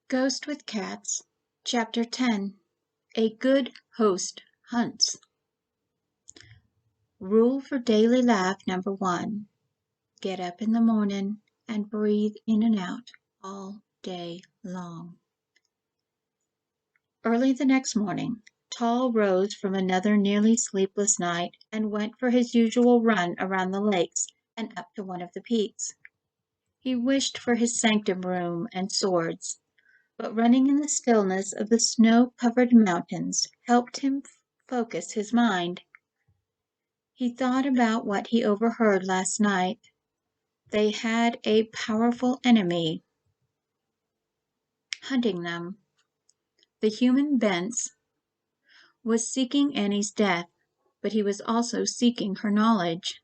Ghost with Cats, Chapter 10. A Good Host Hunts. Rule for daily life number 1. Get up in the morning and breathe in and out all day long. Early the next morning, Tall rose from another nearly sleepless night and went for his usual run around the lakes and up to one of the peaks. He wished for his sanctum room and swords, but running in the stillness of the snow-covered mountains helped him focus his mind. He thought about what he overheard last night. They had a powerful enemy hunting them. The human Bence was seeking Annie's death, but he was also seeking her knowledge.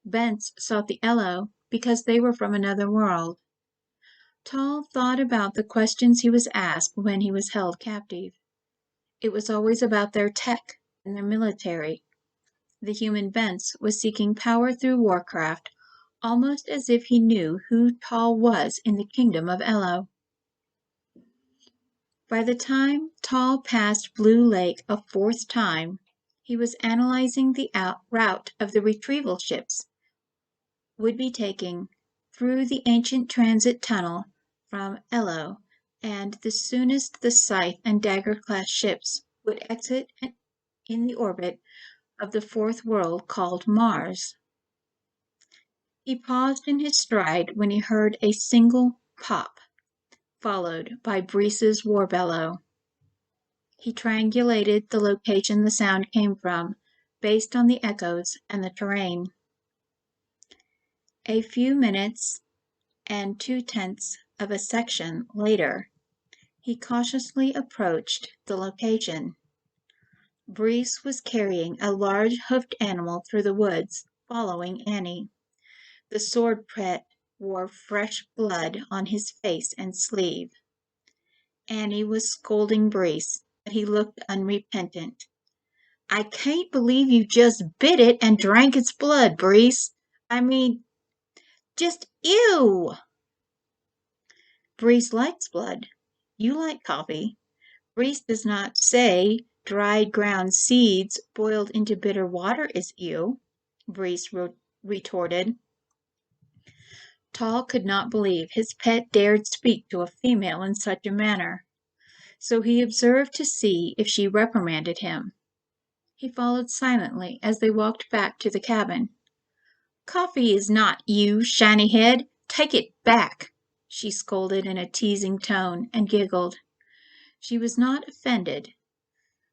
Bence sought the Eloh because they were from another world. Tall thought about the questions he was asked when he was held captive. It was always about their tech and their military. The human Bence was seeking power through warcraft, almost as if he knew who Tall was in the kingdom of Eloh. By the time Tall passed Blue Lake a fourth time, he was analyzing the route of the retrieval ships would be taking through the ancient transit tunnel from Eloh, and the soonest the Scythe and Dagger-class ships would exit in the orbit of the fourth world called Mars. He paused in his stride when he heard a single pop, followed by Breeze's war bellow. He triangulated the location the sound came from, based on the echoes and the terrain. A few minutes and 0.2 of a section later, he cautiously approached the location. Breeze was carrying a large hoofed animal through the woods, following Annie. The sword pet wore fresh blood on his face and sleeve. Annie was scolding Breeze, but he looked unrepentant. "I can't believe you just bit it and drank its blood, Breeze. I mean, just ew!" Breeze likes blood. You like coffee. Breeze does not say dried ground seeds boiled into bitter water is ew, Breeze retorted. Tall could not believe his pet dared speak to a female in such a manner, so he observed to see if she reprimanded him. He followed silently as they walked back to the cabin. "Coffee is not you, shiny head. Take it back," she scolded in a teasing tone and giggled. She was not offended.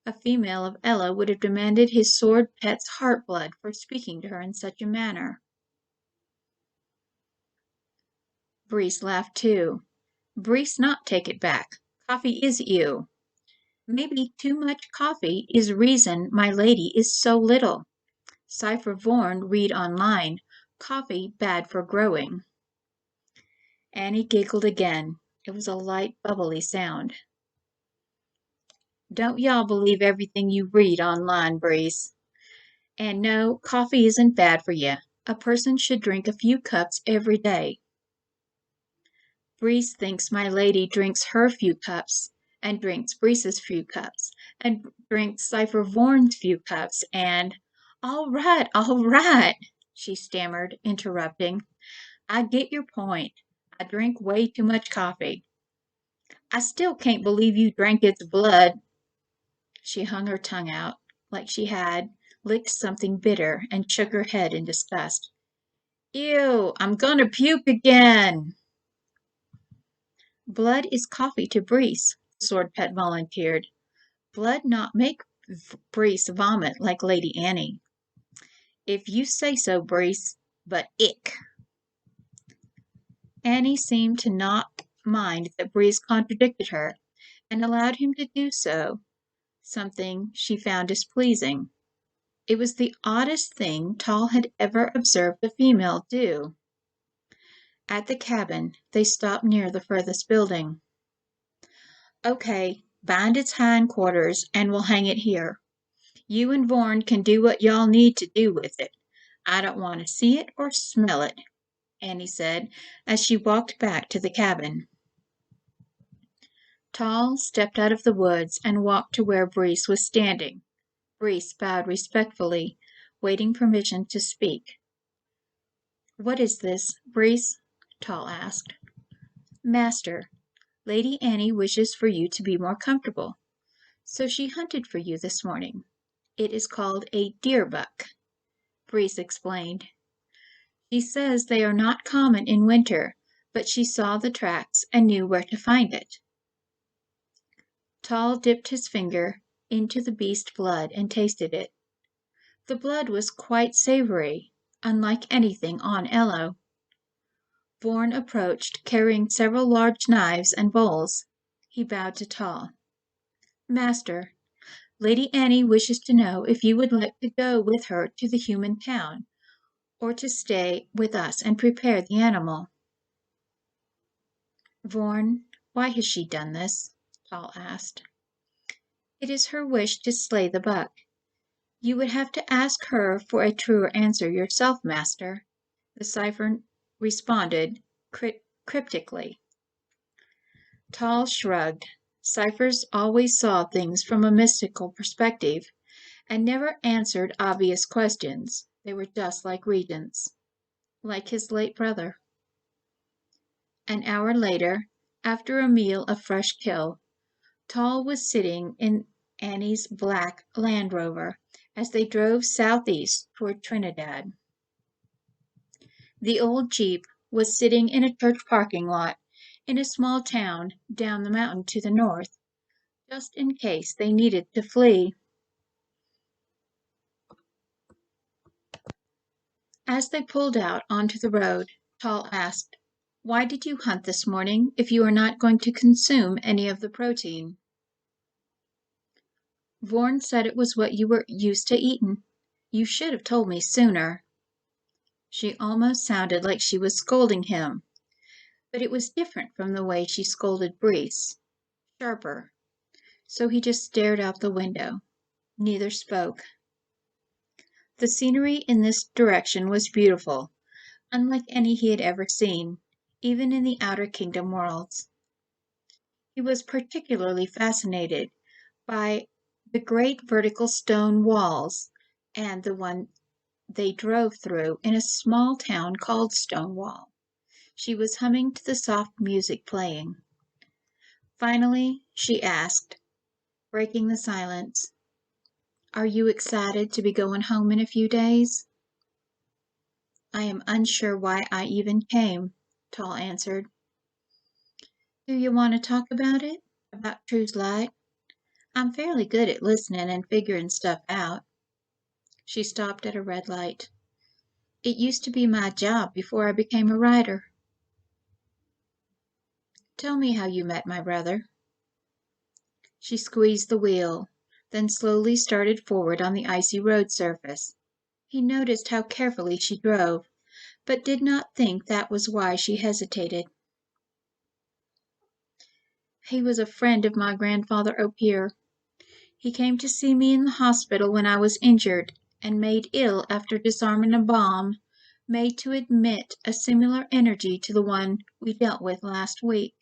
A female of Eloh would have demanded his sword pet's heart blood for speaking to her in such a manner. Breeze laughed too. "Breeze not take it back. Coffee is you. Maybe too much coffee is reason my lady is so little. Cipher Vorn read online, coffee bad for growing." Annie giggled again. It was a light, bubbly sound. "Don't y'all believe everything you read online, Breeze. And no, coffee isn't bad for you. A person should drink a few cups every day." "Breeze thinks my lady drinks her few cups, and drinks Breeze's few cups, and drinks Cipher Vorn's few cups, and—" All right," she stammered, interrupting. "I get your point. I drink way too much coffee. I still can't believe you drank its blood." She hung her tongue out, like she had licked something bitter, and shook her head in disgust. "Ew, I'm gonna puke again." "Blood is coffee to Breeze," the sword pet volunteered. "Blood not make Breeze vomit like Lady Annie." "If you say so, Breeze, but ick." Annie seemed to not mind that Breeze contradicted her, and allowed him to do so, something she found displeasing. It was the oddest thing Tall had ever observed a female do. At the cabin, they stopped near the furthest building. "Okay, bind its hindquarters and we'll hang it here. You and Vorn can do what y'all need to do with it. I don't want to see it or smell it," Annie said as she walked back to the cabin. Tall stepped out of the woods and walked to where Breeze was standing. Breeze bowed respectfully, waiting permission to speak. "What is this, Breeze?" Tall asked. "Master, Lady Annie wishes for you to be more comfortable, so she hunted for you this morning. It is called a deer buck," Breeze explained. "She says they are not common in winter, but she saw the tracks and knew where to find it." Tall dipped his finger into the beast's blood and tasted it. The blood was quite savory, unlike anything on Eloh. Vorn approached, carrying several large knives and bowls. He bowed to Tall. "Master, Lady Annie wishes to know if you would like to go with her to the human town, or to stay with us and prepare the animal." "Vorn, why has she done this?" Tall asked. "It is her wish to slay the buck. You would have to ask her for a truer answer yourself, master," the cipher responded cryptically. Tall shrugged. Ciphers always saw things from a mystical perspective and never answered obvious questions. They were just like regents, like his late brother. An hour later, after a meal of fresh kill, Tall was sitting in Annie's black Land Rover as they drove southeast toward Trinidad. The old Jeep was sitting in a church parking lot in a small town down the mountain to the north, just in case they needed to flee. As they pulled out onto the road, Tall asked, "Why did you hunt this morning if you are not going to consume any of the protein?" "Vorn said it was what you were used to eating. You should have told me sooner." She almost sounded like she was scolding him, but it was different from the way she scolded Breeze, sharper. So he just stared out the window. Neither spoke. The scenery in this direction was beautiful, unlike any he had ever seen, even in the Outer Kingdom worlds. He was particularly fascinated by the great vertical stone walls and the one they drove through in a small town called Stonewall. She was humming to the soft music playing. Finally, she asked, breaking the silence, "Are you excited to be going home in a few days?" "I am unsure why I even came," Tall answered. "Do you want to talk about it? About True's light? I'm fairly good at listening and figuring stuff out." She stopped at a red light. "It used to be my job before I became a writer." "Tell me how you met my brother." She squeezed the wheel, then slowly started forward on the icy road surface. He noticed how carefully she drove, but did not think that was why she hesitated. "He was a friend of my grandfather Opier. He came to see me in the hospital when I was injured and made ill after disarming a bomb made to emit a similar energy to the one we dealt with last week.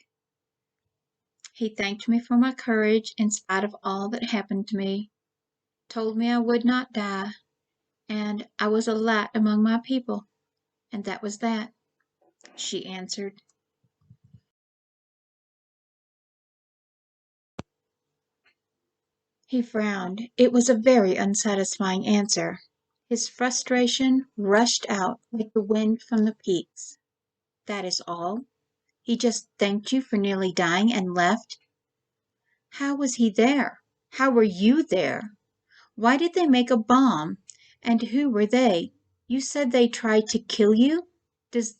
He thanked me for my courage in spite of all that happened to me, told me I would not die, and I was a light among my people, and that was that," she answered. He frowned. It was a very unsatisfying answer. His frustration rushed out like the wind from the peaks. "That is all? He just thanked you for nearly dying and left? How was he there? How were you there? Why did they make a bomb? And who were they? You said they tried to kill you? Does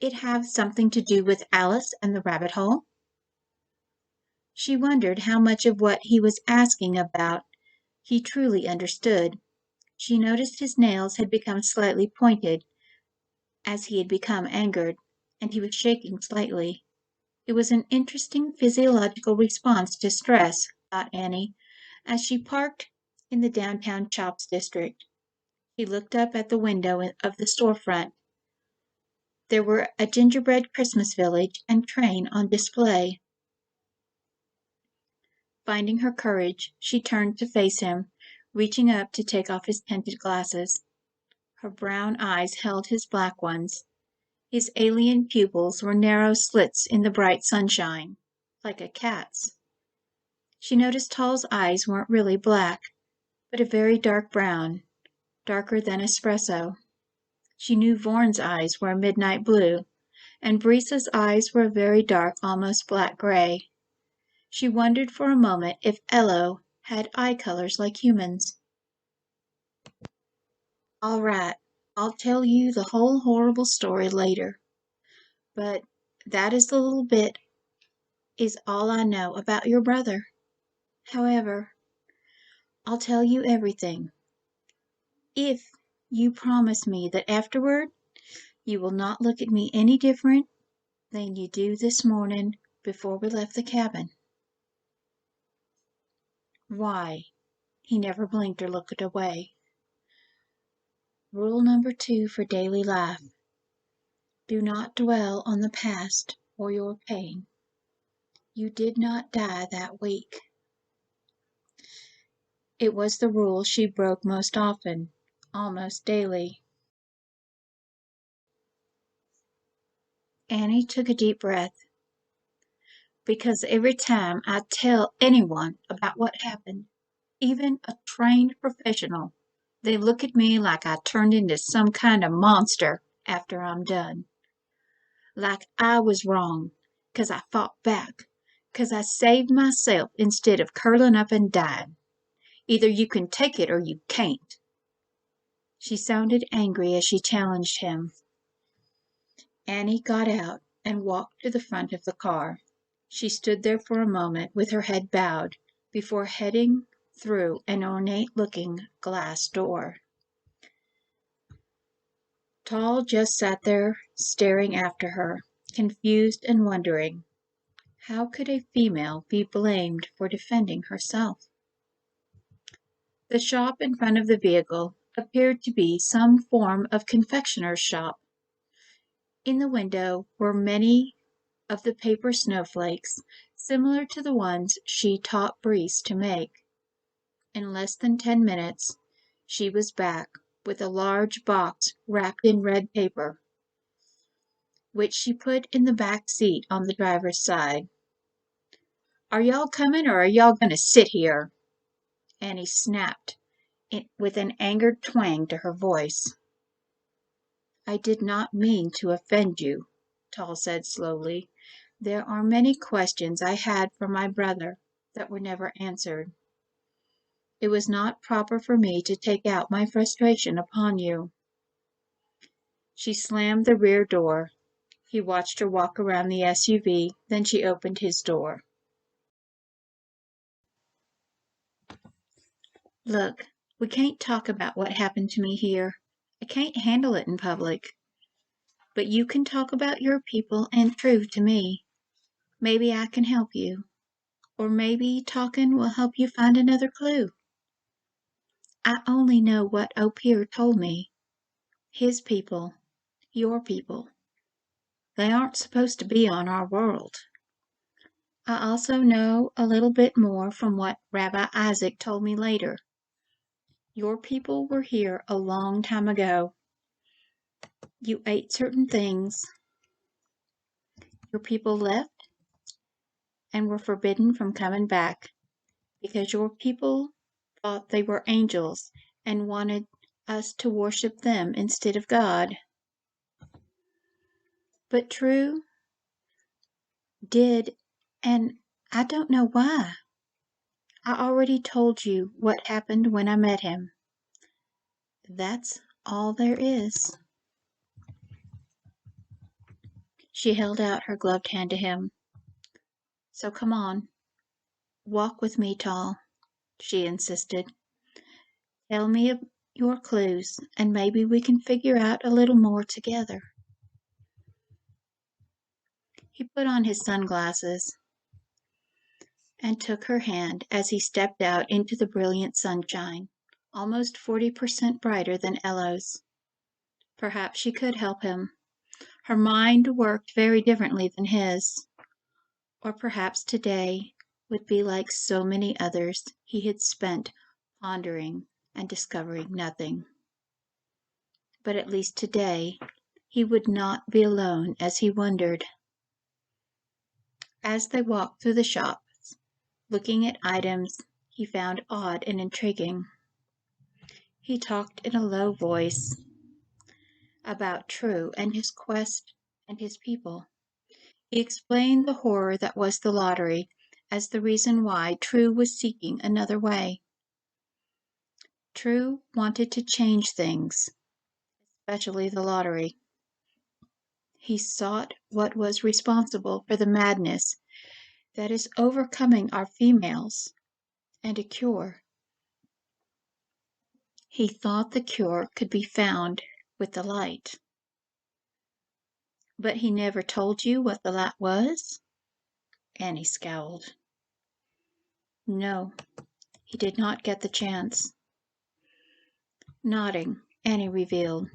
it have something to do with Alice and the rabbit hole?" She wondered how much of what he was asking about he truly understood. She noticed his nails had become slightly pointed as he had become angered, and he was shaking slightly. It was an interesting physiological response to stress, thought Annie, as she parked in the downtown shops district. He looked up at the window of the storefront. There were a gingerbread Christmas village and train on display. Finding her courage, she turned to face him, reaching up to take off his tinted glasses. Her brown eyes held his black ones. His alien pupils were narrow slits in the bright sunshine, like a cat's. She noticed Tall's eyes weren't really black, but a very dark brown, darker than espresso. She knew Vorn's eyes were a midnight blue, and Brisa's eyes were a very dark, almost black gray. She wondered for a moment if Eloh had eye colors like humans. All right, I'll tell you the whole horrible story later, but that is the little bit is all I know about your brother. However, I'll tell you everything, if you promise me that afterward you will not look at me any different than you do this morning before we left the cabin. Why? He never blinked or looked away. Rule number 2 for daily life. Do not dwell on the past or your pain. You did not die that week. It was the rule she broke most often, almost daily. Annie took a deep breath. Because every time I tell anyone about what happened, even a trained professional, they look at me like I turned into some kind of monster after I'm done. Like I was wrong, 'cause I fought back, 'cause I saved myself instead of curling up and dying. Either you can take it or you can't. She sounded angry as she challenged him. Annie got out and walked to the front of the car. She stood there for a moment with her head bowed before heading through an ornate-looking glass door. Tall just sat there staring after her, confused and wondering. How could a female be blamed for defending herself? The shop in front of the vehicle appeared to be some form of confectioner's shop. In the window were many of the paper snowflakes, similar to the ones she taught Brice to make. In less than 10 minutes, she was back with a large box wrapped in red paper, which she put in the back seat on the driver's side. Are y'all coming, or are y'all going to sit here? Annie snapped with an angered twang to her voice. I did not mean to offend you, Tall said slowly. There are many questions I had for my brother that were never answered. It was not proper for me to take out my frustration upon you. She slammed the rear door. He watched her walk around the SUV, then she opened his door. Look, we can't talk about what happened to me here. I can't handle it in public. But you can talk about your people and prove to me. Maybe I can help you. Or maybe talking will help you find another clue. I only know what Opier told me. His people, your people. They aren't supposed to be on our world. I also know a little bit more from what Rabbi Isaac told me later. Your people were here a long time ago. You ate certain things. Your people left and were forbidden from coming back because your people thought they were angels and wanted us to worship them instead of God. But True did, and I don't know why. I already told you what happened when I met him. That's all there is. She held out her gloved hand to him. So come on, walk with me, Tall, she insisted. Tell me your clues, and maybe we can figure out a little more together. He put on his sunglasses and took her hand as he stepped out into the brilliant sunshine, almost 40% brighter than Eloh's. Perhaps she could help him. Her mind worked very differently than his. Or perhaps today would be like so many others he had spent pondering and discovering nothing. But at least today he would not be alone as he wondered. As they walked through the shops, looking at items he found odd and intriguing, he talked in a low voice about True and his quest and his people. He explained the horror that was the lottery as the reason why True was seeking another way. True wanted to change things, especially the lottery. He sought what was responsible for the madness that is overcoming our females, and a cure. He thought the cure could be found with the light. But he never told you what the light was? Annie scowled. No, he did not get the chance. Nodding, Annie revealed.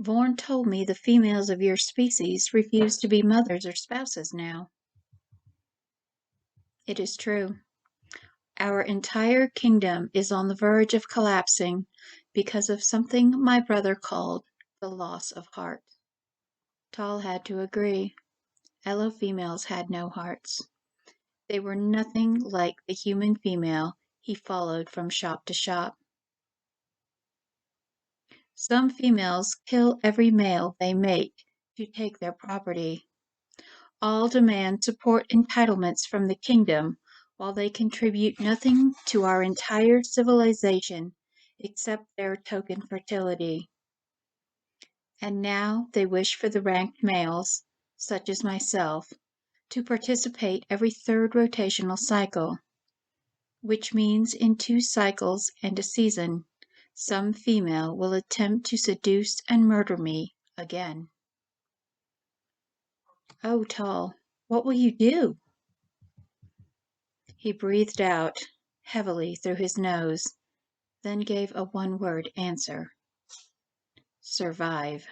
Vorn told me the females of your species refuse to be mothers or spouses now. It is true. Our entire kingdom is on the verge of collapsing because of something my brother called the loss of heart. Tal had to agree. Eloh females had no hearts. They were nothing like the human female he followed from shop to shop. Some females kill every male they make to take their property. All demand support entitlements from the kingdom, while they contribute nothing to our entire civilization except their token fertility. And now they wish for the ranked males, such as myself, to participate every third rotational cycle, which means in 2 cycles and a season, some female will attempt to seduce and murder me again. Oh, Tal, what will you do? He breathed out heavily through his nose, then gave a one-word answer. Survive.